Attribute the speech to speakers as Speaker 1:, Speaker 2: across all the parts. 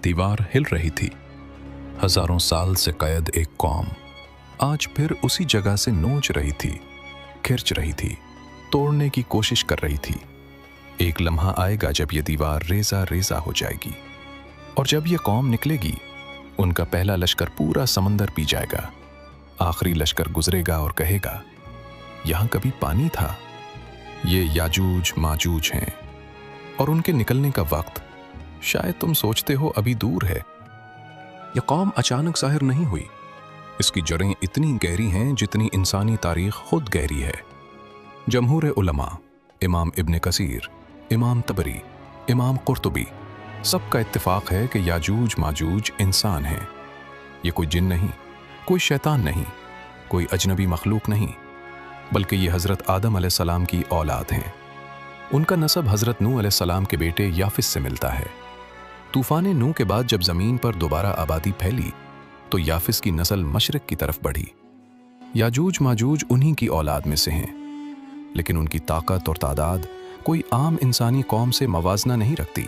Speaker 1: दीवार हिल रही थी। हजारों साल से कैद एक कौम आज फिर उसी जगह से नोच रही थी, खिंच रही थी, तोड़ने की कोशिश कर रही थी। एक लम्हा आएगा जब ये दीवार रेजा रेजा हो जाएगी, और जब ये कौम निकलेगी, उनका पहला लश्कर पूरा समंदर पी जाएगा। आखिरी लश्कर गुजरेगा और कहेगा, यहां कभी पानी था। ये याजूज माजूज हैं, और उनके निकलने का वक्त शायद तुम सोचते हो अभी दूर है। यह कौम अचानक ज़ाहिर नहीं हुई। इसकी जड़ें इतनी गहरी हैं जितनी इंसानी तारीख खुद गहरी है। जमहूर उलमा, इमाम इब्न कसीर, इमाम तबरी, इमाम कुर्तुबी, सबका इत्तिफाक है कि याजूज माजूज इंसान हैं। ये कोई जिन नहीं, कोई शैतान नहीं, कोई अजनबी मखलूक नहीं, बल्कि ये हज़रत आदम अलैहिस्सलाम की औलाद हैं। उनका नसब हज़रत नूह अलैहिस्सलाम के बेटे याफिस से मिलता है। तूफ़ान नूह के बाद जब ज़मीन पर दोबारा आबादी फैली तो याफिस की नस्ल मशरिक़ की तरफ बढ़ी। याजूज माजूज उन्हीं की औलाद में से हैं, लेकिन उनकी ताकत और तादाद कोई आम इंसानी कौम से मवाजना नहीं रखती।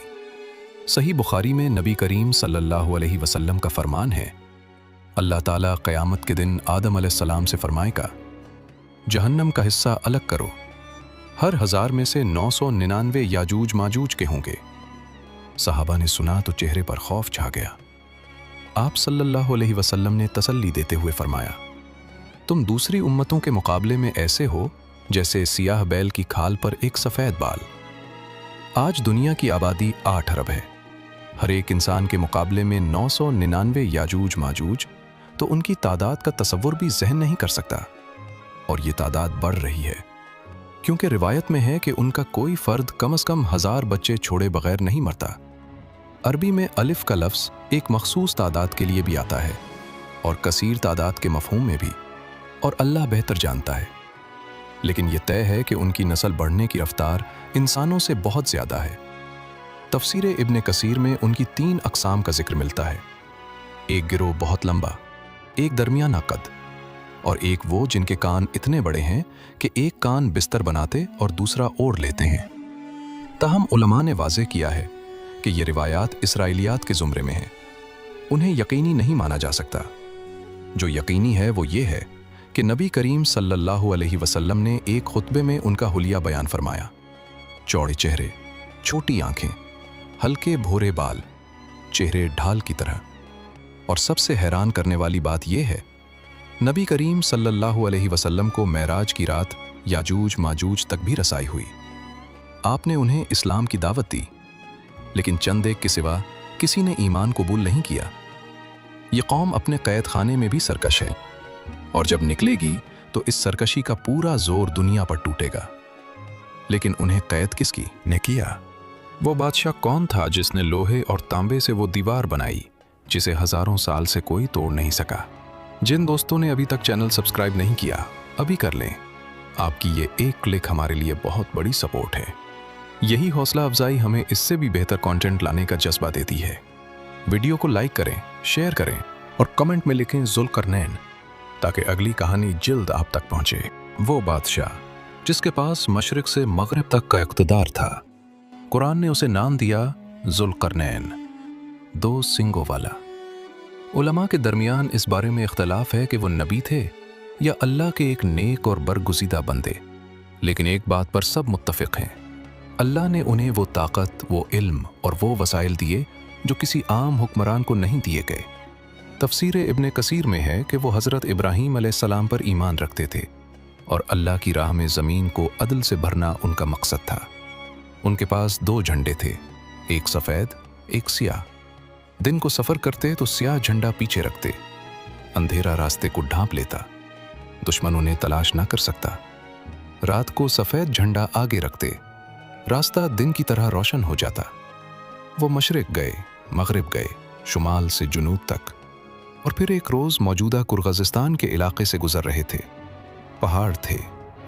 Speaker 1: सही बुखारी में नबी करीम सल्लल्लाहु अलैहि वसल्लम का फरमान है, अल्लाह ताला क़यामत के दिन आदम अलैहिस्सलाम से फरमाएगा, जहन्नम का हिस्सा अलग करो। हर 1000 में से 999 याजूज माजूज के होंगे। सहाबा ने सुना तो चेहरे पर खौफ छा गया। आप सल्लल्लाहु अलैहि वसल्लम ने तसल्ली देते हुए फरमाया, तुम दूसरी उम्मतों के मुकाबले में ऐसे हो जैसे सियाह बैल की खाल पर एक सफ़ेद बाल। आज दुनिया की आबादी 8 अरब है। हर एक इंसान के मुकाबले में 999 याजूज माजूज, तो उनकी तादाद का तसव्वुर भी ज़हन नहीं कर सकता। और ये तादाद बढ़ रही है, क्योंकि रिवायत में है कि उनका कोई फ़र्द कम से कम 1000 बच्चे छोड़े बगैर नहीं मरता। अरबी में अलिफ का लफ्ज़ एक मखसूस तादाद के लिए भी आता है, और कसीर तादाद के मफ़हूम में भी, और अल्लाह बेहतर जानता है। लेकिन यह तय है कि उनकी नस्ल बढ़ने की रफ्तार इंसानों से बहुत ज़्यादा है। तफसीर इब्न कसीर में उनकी 3 अक़साम का जिक्र मिलता है। एक गिरोह बहुत लंबा, एक दरमियाना कद, और एक वो जिनके कान इतने बड़े हैं कि एक कान बिस्तर बनाते और दूसरा ओढ़ लेते हैं। ताहम उलमा ने वाज़ेह किया है कि ये रिवायात इसराइलियात के ज़ुमरे में हैं। उन्हें यकीनी नहीं माना जा सकता। जो यकीनी है वो ये है कि नबी करीम सल्लल्लाहु अलैहि वसल्लम ने एक खुतबे में उनका हुलिया बयान फरमाया। चौड़े चेहरे, छोटी आंखें, हल्के भोरे बाल, चेहरे ढाल की तरह। और सबसे हैरान करने वाली बात यह है, नबी करीम सल्लल्लाहु अलैहि वसल्लम को मेराज की रात याजूज माजूज तक भी रसाई हुई। आपने उन्हें इस्लाम की दावत दी, लेकिन चंद एक के सिवा किसी ने ईमान कबूल नहीं किया। ये कौम अपने कैद खाने में भी सरकश है, और जब निकलेगी तो इस सरकशी का पूरा जोर दुनिया पर टूटेगा। लेकिन उन्हें कैद किसकी ने किया? वो बादशाह कौन था जिसने लोहे और तांबे से वो दीवार बनाई जिसे हजारों साल से कोई तोड़ नहीं सका? जिन दोस्तों ने अभी तक चैनल सब्सक्राइब नहीं किया, अभी कर लें। आपकी ये एक क्लिक हमारे लिए बहुत बड़ी सपोर्ट है। यही हौसला अफजाई हमें इससे भी बेहतर कंटेंट लाने का जज्बा देती है। वीडियो को लाइक करें, शेयर करें और कमेंट में लिखें ज़ुल्करनैन, ताकि अगली कहानी जल्द आप तक पहुंचे। वो बादशाह जिसके पास मशरिक से मगरिब तक का इक़्तिदार था, कुरान ने उसे नाम दिया ज़ुल्करनैन, 2 सिंगों वाला। उलमा के दरमियान इस बारे में इख्तलाफ है कि वो नबी थे या अल्लाह के एक नेक और बरगुज़ीदा बंदे, लेकिन एक बात पर सब मुत्तफ़िक़ हैं, अल्लाह ने उन्हें वो ताकत, वो इल्म और वो वसाइल दिए जो किसी आम हुक्मरान को नहीं दिए गए। तफसीर इब्न कसीर में है कि वो हज़रत इब्राहीम अलैहिस्सलाम पर ईमान रखते थे, और अल्लाह की राह में ज़मीन को अदल से भरना उनका मकसद था। उनके पास 2 झंडे थे, एक सफ़ेद, एक सियाह। दिन को सफ़र करते तो सियाह झंडा पीछे रखते, अंधेरा रास्ते को ढांप लेता, दुश्मन उन्हें तलाश ना कर सकता। रात को सफ़ेद झंडा आगे रखते, रास्ता दिन की तरह रोशन हो जाता। वो मशरिक गए, मगरिब गए, शुमाल से जुनूब तक, और फिर एक रोज़ मौजूदा कुर्ग़िज़स्तान के इलाके से गुज़र रहे थे। पहाड़ थे,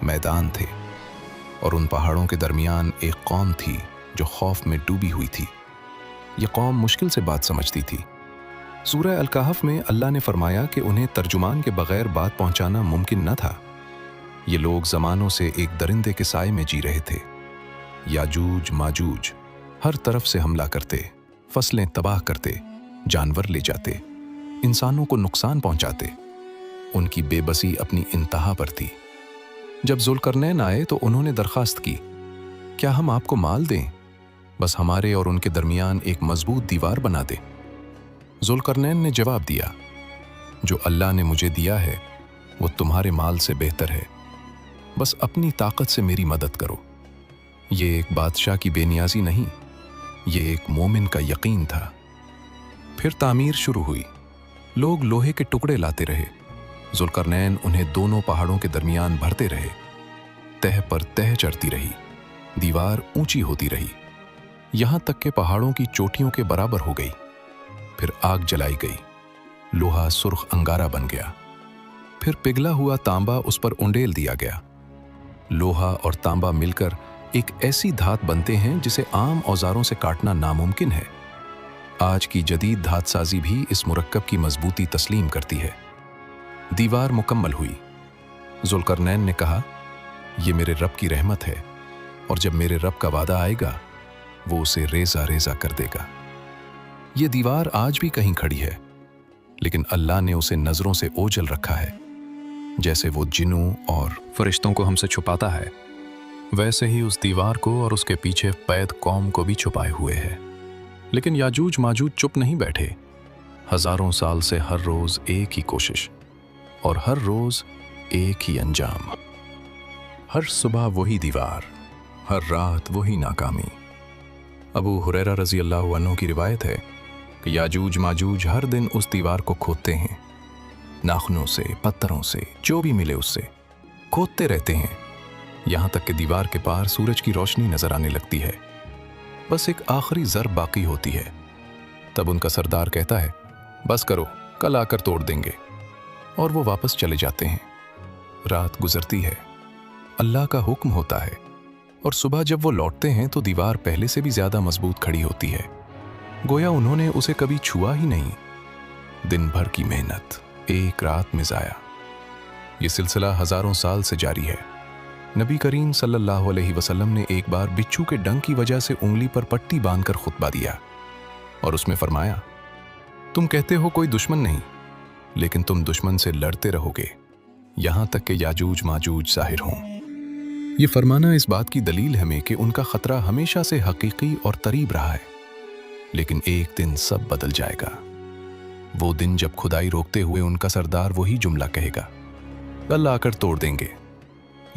Speaker 1: मैदान थे, और उन पहाड़ों के दरमियान एक कौम थी जो खौफ में डूबी हुई थी। यह कौम मुश्किल से बात समझती थी। सूरह अल-कहफ़ में अल्लाह ने फरमाया कि उन्हें तर्जुमान के बगैर बात पहुंचाना मुमकिन न था। ये लोग ज़मानों से एक दरिंदे के साए में जी रहे थे। याजूज माजूज हर तरफ से हमला करते, फसलें तबाह करते, जानवर ले जाते, इंसानों को नुकसान पहुंचाते। उनकी बेबसी अपनी इंतहा पर थी। जब जुल्करनैन आए तो उन्होंने दरखास्त की, क्या हम आपको माल दें? बस हमारे और उनके दरमियान एक मजबूत दीवार बना दे। जुल्करनैन ने जवाब दिया, जो अल्लाह ने मुझे दिया है वो तुम्हारे माल से बेहतर है। बस अपनी ताकत से मेरी मदद करो। ये एक बादशाह की बेनियाजी नहीं, ये एक मोमिन का यकीन था। फिर तामीर शुरू हुई। लोग लोहे के टुकड़े लाते रहे। जुल्करनैन उन्हें दोनों पहाड़ों के दरमियान भरते रहे। तह पर तह चढ़ती रही, दीवार ऊंची होती रही, यहां तक के पहाड़ों की चोटियों के बराबर हो गई। फिर आग जलाई गई, लोहा सुर्ख अंगारा बन गया। फिर पिघला हुआ तांबा उस पर उंडेल दिया गया। लोहा और तांबा मिलकर एक ऐसी धात बनते हैं जिसे आम औजारों से काटना नामुमकिन है। आज की जदीद धातसाजी भी इस मुरक्कब की मजबूती तस्लीम करती है। दीवार मुकम्मल हुई। जुल्करनैन ने कहा, यह मेरे रब की रहमत है, और जब मेरे रब का वादा आएगा वो उसे रेजा रेजा कर देगा। ये दीवार आज भी कहीं खड़ी है, लेकिन अल्लाह ने उसे नजरों से ओझल रखा है। जैसे वो जिन्नों और फरिश्तों को हमसे छुपाता है, वैसे ही उस दीवार को और उसके पीछे कैद कौम को भी छुपाए हुए है। लेकिन याजूज माजूज चुप नहीं बैठे। हजारों साल से हर रोज एक ही कोशिश और हर रोज एक ही अंजाम। हर सुबह वही दीवार, हर रात वही नाकामी। अबू हुरैरा रजी अल्लाह अन्हु की रिवायत है कि याजूज माजूज हर दिन उस दीवार को खोदते हैं। नाखूनों से, पत्थरों से, जो भी मिले उससे खोदते रहते हैं, यहां तक कि दीवार के पार सूरज की रोशनी नजर आने लगती है। बस एक आखिरी ज़रब बाकी होती है। तब उनका सरदार कहता है, बस करो, कल आकर तोड़ देंगे, और वो वापस चले जाते हैं। रात गुजरती है, अल्लाह का हुक्म होता है, और सुबह जब वो लौटते हैं तो दीवार पहले से भी ज्यादा मजबूत खड़ी होती है, गोया उन्होंने उसे कभी छुआ ही नहीं। दिन भर की मेहनत एक रात में जाया। ये सिलसिला हजारों साल से जारी है। नबी करीम सल्लल्लाहु अलैहि वसल्लम ने एक बार बिच्छू के डंक की वजह से उंगली पर पट्टी बांधकर खुतबा दिया, और उसमें फरमाया, तुम कहते हो कोई दुश्मन नहीं, लेकिन तुम दुश्मन से लड़ते रहोगे यहां तक कि याजूज माजूज ज़ाहिर हों। ये फरमाना इस बात की दलील हमें कि उनका खतरा हमेशा से हकीकी और करीब रहा है। लेकिन एक दिन सब बदल जाएगा। वो दिन जब खुदाई रोकते हुए उनका सरदार वही जुमला कहेगा, कल आकर तोड़ देंगे,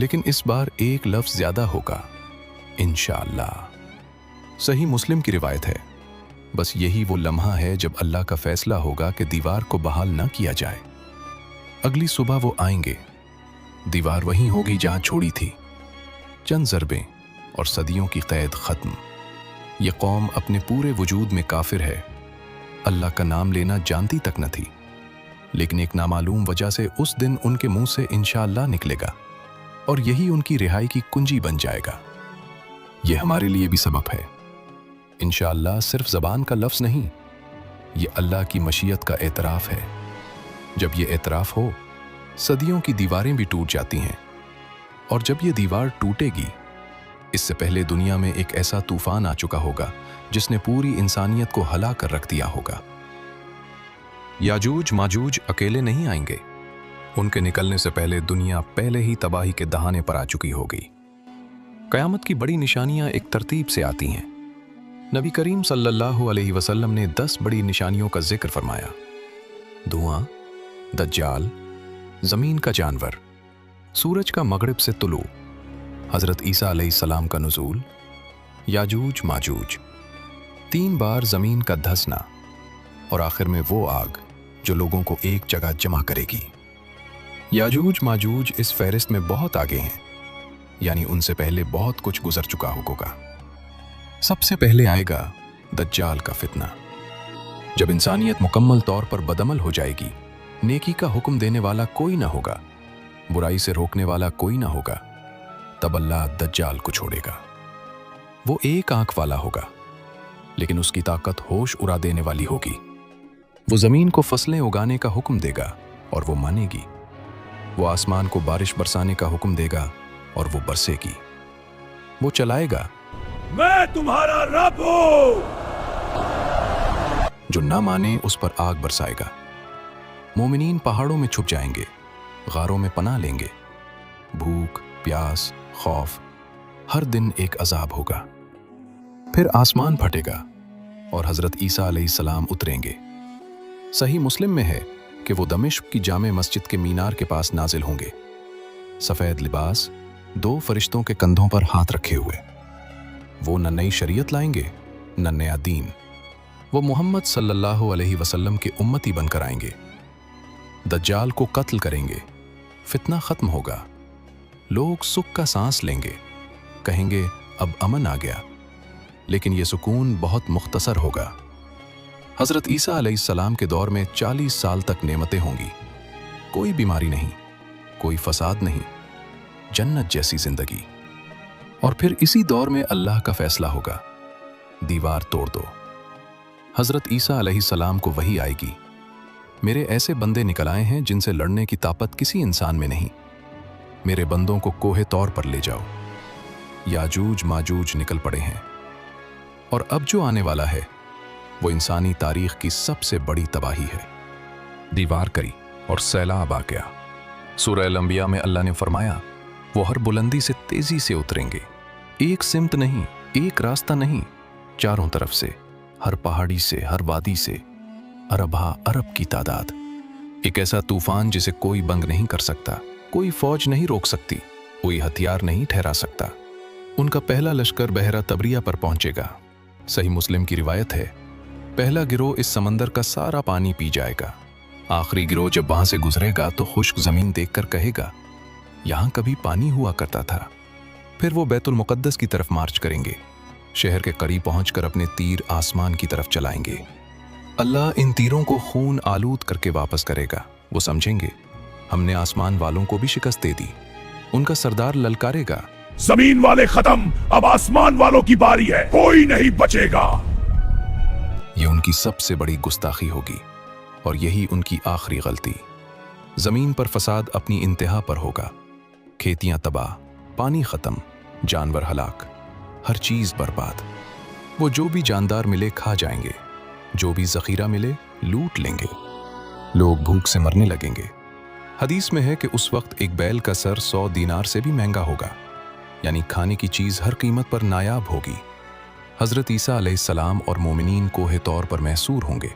Speaker 1: लेकिन इस बार एक लफ्ज ज्यादा होगा, इंशाअल्लाह। सही मुस्लिम की रिवायत है। बस यही वो लम्हा है जब अल्लाह का फैसला होगा कि दीवार को बहाल न किया जाए। अगली सुबह वो आएंगे, दीवार वहीं होगी जहां छोड़ी थी। चंद ज़रबें और सदियों की कैद खत्म। ये कौम अपने पूरे वजूद में काफिर है, अल्लाह का नाम लेना जानती तक न थी, लेकिन एक नामालूम वजह से उस दिन उनके मुंह से इंशाअल्लाह निकलेगा, और यही उनकी रिहाई की कुंजी बन जाएगा। यह हमारे लिए भी सबक है। इंशाअल्लाह सिर्फ ज़बान का लफ्ज़ नहीं, ये अल्लाह की मशीयत का एतराफ़ है। जब ये एतराफ़ हो, सदियों की दीवारें भी टूट जाती हैं, और जब ये दीवार टूटेगी, इससे पहले दुनिया में एक ऐसा तूफान आ चुका होगा जिसने पूरी इंसानियत को हला कर रख दिया होगा। याजूज माजूज अकेले नहीं आएंगे। उनके निकलने से पहले दुनिया पहले ही तबाही के दहाने पर आ चुकी होगी। क़यामत की बड़ी निशानियां एक तरतीब से आती हैं। नबी करीम सल्लल्लाहु अलैहि वसल्लम ने 10 बड़ी निशानियों का जिक्र फरमाया। धुआं, दज्जाल, ज़मीन का जानवर, सूरज का मगरिब से तुलू, हज़रत ईसा अलैहिस्सलाम का नुज़ूल, याजूज माजूज, 3 बार ज़मीन का धंसना, और आखिर में वो आग जो लोगों को एक जगह जमा करेगी। याजूज माजूज इस फहरिस्त में बहुत आगे हैं, यानी उनसे पहले बहुत कुछ गुजर चुका होगा। सबसे पहले आएगा दज्जाल का फितना। जब इंसानियत मुकम्मल तौर पर बदअमल हो जाएगी, नेकी का हुक्म देने वाला कोई ना होगा, बुराई से रोकने वाला कोई ना होगा, तब अल्लाह दज्जाल को छोड़ेगा। वो एक आंख वाला होगा, लेकिन उसकी ताकत होश उड़ा देने वाली होगी। वो जमीन को फसलें उगाने का हुक्म देगा और वो मानेगी। वो आसमान को बारिश बरसाने का हुक्म देगा और वो बरसेगी। वो चलाएगा,
Speaker 2: मैं तुम्हारा रब हूं।
Speaker 1: जो ना माने उस पर आग बरसाएगा। मोमिनीन पहाड़ों में छुप जाएंगे, गारों में पनाह लेंगे। भूख, प्यास, खौफ, हर दिन एक अजाब होगा। फिर आसमान फटेगा और हजरत ईसा अलैहिस्सलाम उतरेंगे। सही मुस्लिम में है कि वो दमिश्क की जामे मस्जिद के मीनार के पास नाजिल होंगे, सफेद लिबास, 2 फरिश्तों के कंधों पर हाथ रखे हुए। वो न नई शरीयत लाएंगे न नया दीन। वो मोहम्मद सल्लल्लाहु अलैहि वसल्लम के उम्मती बनकर आएंगे। दज्जाल को कत्ल करेंगे, फितना खत्म होगा, लोग सुख का सांस लेंगे, कहेंगे अब अमन आ गया। लेकिन ये सुकून बहुत मुख्तसर होगा। हजरत ईसा अलैहिस्सलाम के दौर में 40 साल तक नेमतें होंगी, कोई बीमारी नहीं, कोई फसाद नहीं, जन्नत जैसी जिंदगी। और फिर इसी दौर में अल्लाह का फैसला होगा, दीवार तोड़ दो। हजरत ईसा अलैहिस्सलाम को वही आएगी, मेरे ऐसे बंदे निकल आए हैं जिनसे लड़ने की ताकत किसी इंसान में नहीं, मेरे बंदों को कोहे तौर पर ले जाओ। याजूज माजूज निकल पड़े हैं। और अब जो आने वाला है वो इंसानी तारीख की सबसे बड़ी तबाही है। दीवार करी और सैलाब आ गया। सूरह अल-अंबिया में अल्लाह ने फरमाया, वो हर बुलंदी से तेजी से उतरेंगे, एक सिमत नहीं, एक रास्ता नहीं, चारों तरफ से, हर पहाड़ी से, हर वादी से, अरबा अरब की तादाद। एक ऐसा तूफान जिसे कोई बंद नहीं कर सकता, कोई फौज नहीं रोक सकती, कोई हथियार नहीं ठहरा सकता। उनका पहला लश्कर बहरा तबरिया पर पहुंचेगा। सही मुस्लिम की रिवायत है, पहला गिरोह इस समंदर का सारा पानी पी जाएगा। आखिरी गिरोह जब वहां से गुजरेगा तो खुश्क जमीन देखकर कहेगा, यहां कभी पानी हुआ करता था। फिर वो बैतुल मुक़द्दस की तरफ मार्च करेंगे, शहर के करीब पहुंचकर अपने तीर आसमान की तरफ चलाएंगे। अल्लाह इन तीरों को खून आलूद करके वापस करेगा। वो समझेंगे हमने आसमान वालों को भी शिकस्त दे दी। उनका सरदार ललकारेगा,
Speaker 2: जमीन वाले खत्म, अब आसमान वालों की बारी है, कोई नहीं बचेगा।
Speaker 1: ये उनकी सबसे बड़ी गुस्ताखी होगी और यही उनकी आखिरी गलती। जमीन पर फसाद अपनी इंतहा पर होगा, खेतियां तबाह, पानी खत्म, जानवर हलाक, हर चीज बर्बाद। वो जो भी जानदार मिले खा जाएंगे, जो भी जखीरा मिले लूट लेंगे। लोग भूख से मरने लगेंगे। हदीस में है कि उस वक्त एक बैल का सर 100 दीनार से भी महंगा होगा, यानी खाने की चीज हर कीमत पर नायाब होगी। हजरत ईसा अलैहिस्सलाम और मोमिनीन कोहे तौर पर महसूर होंगे।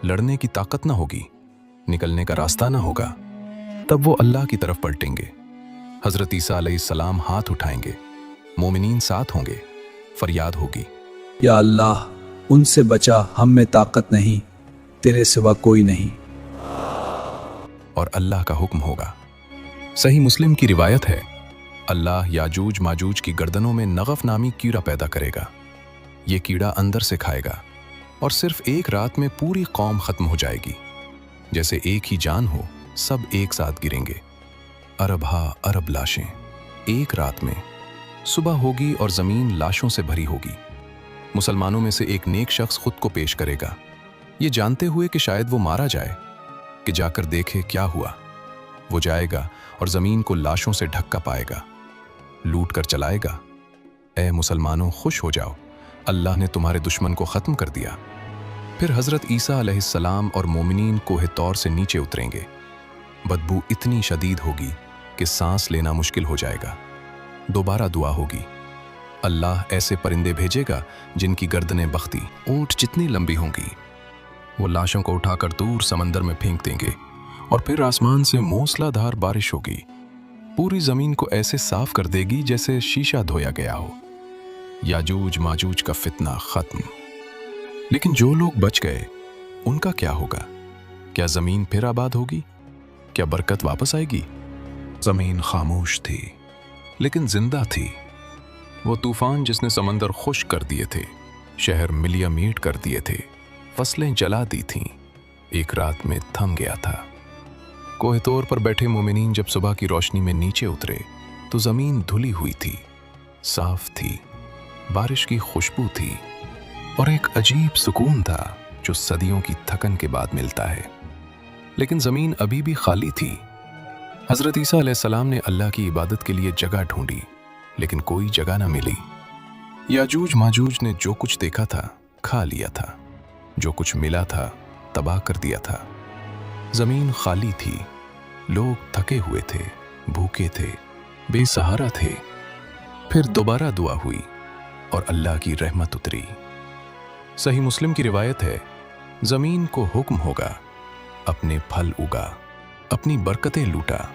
Speaker 1: लड़ने की ताकत ना होगी, निकलने का रास्ता ना होगा। तब वो अल्लाह की तरफ पलटेंगे। हजरत ईसा अलैहिस्सलाम हाथ उठाएंगे, मोमिनीन साथ होंगे। फरियाद होगी,
Speaker 3: या अल्लाह उनसे बचा, हम में ताकत नहीं, तेरे सिवा कोई नहीं।
Speaker 1: और अल्लाह का हुक्म होगा। सही मुस्लिम की रिवायत है, अल्लाह याजूज माजूज की गर्दनों में नगफ नामी कीड़ा पैदा करेगा। ये कीड़ा अंदर से खाएगा और सिर्फ एक रात में पूरी कौम खत्म हो जाएगी। जैसे एक ही जान हो, सब एक साथ गिरेंगे। अरब हा अरब लाशें एक रात में। सुबह होगी और जमीन लाशों से भरी होगी। मुसलमानों में से एक नेक शख्स खुद को पेश करेगा, ये जानते हुए कि शायद वो मारा जाए, कि जाकर देखे क्या हुआ। वो जाएगा और जमीन को लाशों से ढका पाएगा, लूट कर चलाएगा। ए मुसलमानों, खुश हो जाओ, अल्लाह ने तुम्हारे दुश्मन को खत्म कर दिया। फिर हजरत ईसा अलैहिस्सलाम और मोमिनीन कोहे तौर से नीचे उतरेंगे। बदबू इतनी शदीद होगी कि सांस लेना मुश्किल हो जाएगा। दोबारा दुआ होगी, अल्लाह ऐसे परिंदे भेजेगा जिनकी गर्दनें बख्ती ऊंट जितनी लंबी होंगी। वो लाशों को उठाकर दूर समंदर में फेंक देंगे और फिर आसमान से मूसलाधार बारिश होगी, पूरी जमीन को ऐसे साफ कर देगी जैसे शीशा धोया गया हो। याजूज माजूज का फितना खत्म। लेकिन जो लोग बच गए उनका क्या होगा? क्या जमीन फिर आबाद होगी? क्या बरकत वापस आएगी? जमीन खामोश थी लेकिन जिंदा थी। वो तूफान जिसने समंदर खुश्क कर दिए थे, शहर मिलिया मीट कर दिए थे, फसलें जला दी थीं, एक रात में थम गया था। कोहे तौर पर बैठे मोमिनीन जब सुबह की रोशनी में नीचे उतरे तो जमीन धुली हुई थी, साफ थी, बारिश की खुशबू थी और एक अजीब सुकून था जो सदियों की थकन के बाद मिलता है। लेकिन जमीन अभी भी खाली थी। हजरत ईसा अलैहिस्सलाम ने अल्लाह की इबादत के लिए जगह ढूंढी, लेकिन कोई जगह न मिली। याजूज माजूज ने जो कुछ देखा था खा लिया था। जो कुछ मिला था तबाह कर दिया था। जमीन खाली थी, लोग थके हुए थे, भूखे थे, बेसहारा थे। फिर दोबारा दुआ हुई और अल्लाह की रहमत उतरी। सही मुस्लिम की रिवायत है, जमीन को हुक्म होगा, अपने फल उगा, अपनी बरकतें लूटा।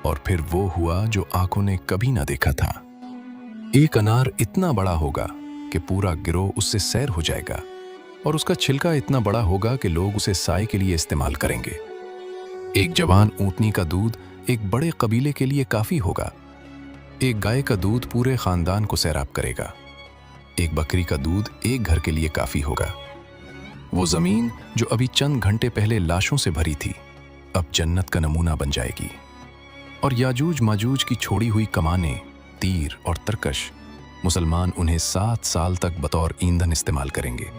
Speaker 1: और फिर वो हुआ जो आंखों ने कभी ना देखा था। एक अनार इतना बड़ा होगा कि पूरा गिरोह उससे सैर हो जाएगा, और उसका छिलका इतना बड़ा होगा कि लोग उसे साए के लिए इस्तेमाल करेंगे। एक जवान ऊंटनी का दूध एक बड़े कबीले के लिए काफी होगा। एक गाय का दूध पूरे खानदान को सैराब करेगा। एक बकरी का दूध एक घर के लिए काफी होगा। वो जमीन जो अभी चंद घंटे पहले लाशों से भरी थी, अब जन्नत का नमूना बन जाएगी। और याजूज माजूज की छोड़ी हुई कमानें, तीर और तरकश, मुसलमान उन्हें 7 साल तक बतौर ईंधन इस्तेमाल करेंगे।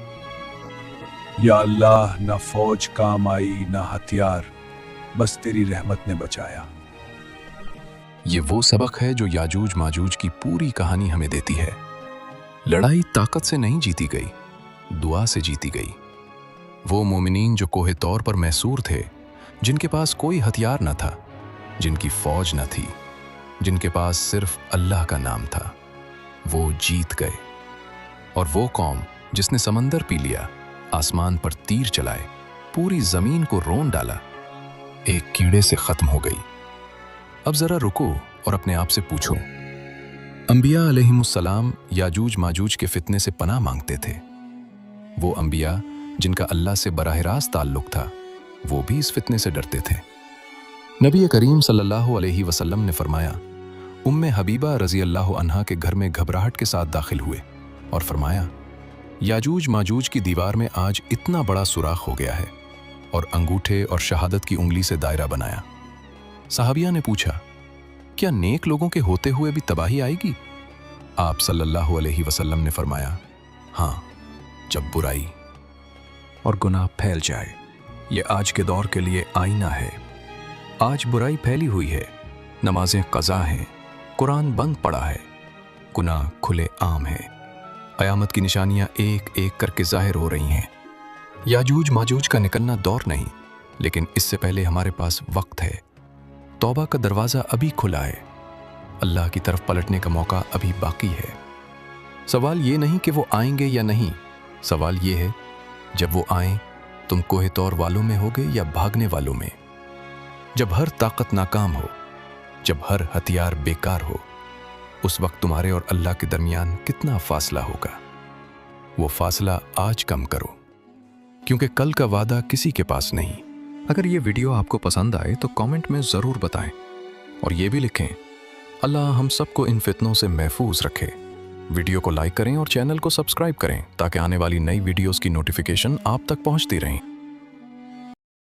Speaker 3: या अल्लाह, न फौज काम आई न हथियार, बस तेरी रहमत ने बचाया।
Speaker 1: ये वो सबक है जो याजूज माजूज की पूरी कहानी हमें देती है। लड़ाई ताकत से नहीं जीती गई, दुआ से जीती गई। वो मोमिनीन जो कोहे तौर पर मैसूर थे, जिनके पास कोई हथियार न था, जिनकी फौज न थी, जिनके पास सिर्फ अल्लाह का नाम था, वो जीत गए। और वो कौम जिसने समंदर पी लिया, आसमान पर तीर चलाए, पूरी जमीन को रोन डाला, एक कीड़े से खत्म हो गई। अब जरा रुको और अपने आप से पूछो, अंबिया अलैहिमुस्सलाम याजूज माजूज के फितने से पनाह मांगते थे। वो अंबिया जिनका अल्लाह से बराह रास्त ताल्लुक था, वो भी इस फितने से डरते थे। नबी करीम सल्लल्लाहु अलैहि वसल्लम ने फरमाया, उम्मे हबीबा रजी अल्लाह अन्हा के घर में घबराहट के साथ दाखिल हुए और फरमाया, याजूज माजूज की दीवार में आज इतना बड़ा सुराख हो गया है, और अंगूठे और शहादत की उंगली से दायरा बनाया। सहाबिया ने पूछा, क्या नेक लोगों के होते हुए भी तबाही आएगी? आप सल्लल्लाहु अलैहि वसल्लम ने फरमाया, हाँ, जब बुराई और गुनाह फैल जाए। ये आज के दौर के लिए आईना है। आज बुराई फैली हुई है, नमाजें कज़ा हैं, कुरान बंद पड़ा है, गुनाह खुले आम है। क़यामत की निशानियां एक एक करके जाहिर हो रही हैं। याजूज माजूज का निकलना दौर नहीं, लेकिन इससे पहले हमारे पास वक्त है। तौबा का दरवाज़ा अभी खुला है, अल्लाह की तरफ पलटने का मौका अभी बाकी है। सवाल ये नहीं कि वो आएंगे या नहीं, सवाल ये है, जब वो आएं, तुम कोहे तौर वालों में होगे या भागने वालों में? जब हर ताकत नाकाम हो, जब हर हथियार बेकार हो, उस वक्त तुम्हारे और अल्लाह के दरमियान कितना फासला होगा? वो फासला आज कम करो, क्योंकि कल का वादा किसी के पास नहीं। अगर ये वीडियो आपको पसंद आए तो कमेंट में ज़रूर बताएं, और ये भी लिखें, अल्लाह हम सबको इन फितनों से महफूज रखे। वीडियो को लाइक करें और चैनल को सब्सक्राइब करें ताकि आने वाली नई वीडियोस की नोटिफिकेशन आप तक पहुंचती रहें।